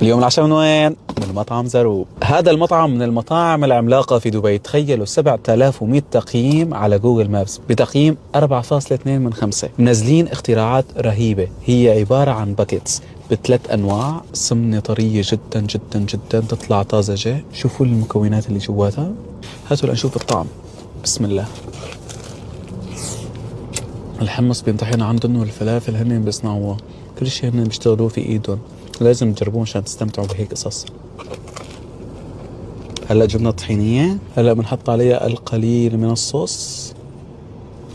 اليوم العشاء من وين؟ من مطعم زاروب. هذا المطعم من المطاعم العملاقة في دبي. تخيلوا 7100 تقييم على جوجل مابس بتقييم 4.2 من 5. منزلين اختراعات رهيبة. هي عبارة عن باكيتس بثلاث أنواع، سمنة طرية جدا جدا جدا تطلع طازجة. شوفوا المكونات اللي جواتها. هاتوا لنشوف الطعم. بسم الله. الحمص بينطحن عندهم والفلافل هن بيصنعوها. كل شيء هن بيشتغلوه في ايدهم. لازم تجربوه عشان تستمتعوا بهيك قصص. هلا جبنا طحينية، هلا بنحط عليها القليل من الصوص.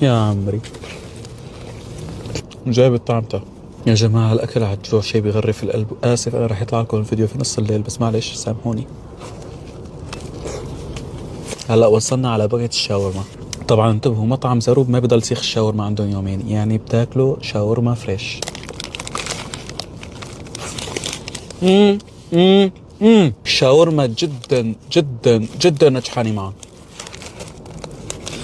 يا عمري جايب الطعمته. يا جماعة الأكل على الجوع شيء بيغرف القلب. آسف أنا رح يطلع لكم الفيديو في نص الليل بس معلش سامحوني. هلا وصلنا على باقة الشاورما. طبعا انتبهوا مطعم زاروب ما بضل سيخ الشاورما عندهم يومين، يعني بتاكلوا شاورما فريش. شاورما جدا جدا جدا نجحاني معهم.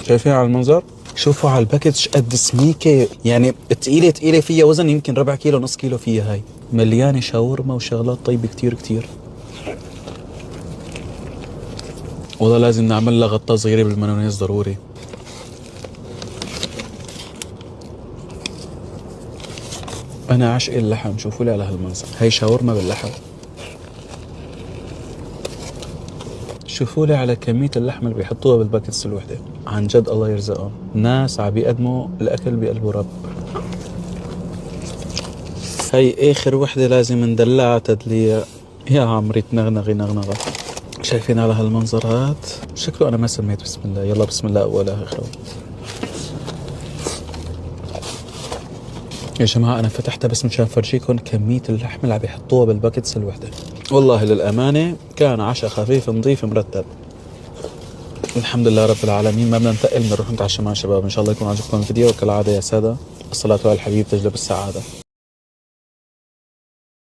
شايفين على المنظر؟ شوفوا على الباكج قد سميكة، يعني تقيلة تقيلة فيها وزن يمكن ربع كيلو نص كيلو فيها. هاي مليانة شاورما وشغلات طيبة كتير كتير. والله لازم نعمل لها غطاء صغيرة بالمايونيز ضروري. أنا عاشق اللحم. شوفوا لي على هالمنظر. هاي شاورما باللحم. شوفوا لي على كمية اللحم اللي بيحطوها بالباكتس الوحدة. عن جد الله يرزقهم، ناس عم بيقدموا الأكل بقلبه رب. هاي آخر وحدة لازم ندلعها تدليع. يا عمري تنغنغي نغنغة. شايفين على هالمنظر هاد؟ شكله أنا ما سميت بسم الله. يلا بسم الله أولها آخره. يا جماعة أنا فتحتها بس مشان فرجيكم كمية اللحم اللي عم بيحطوها بالباكتس الوحدة. والله للأمانة كان عشاء خفيف نظيف مرتب. الحمد لله رب العالمين. ما بدنا ننتقل، بنروح نتعشى مع شباب. إن شاء الله يكون عجبكم الفيديو. وكالعادة يا سادة الصلاة على الحبيب تجلب السعادة.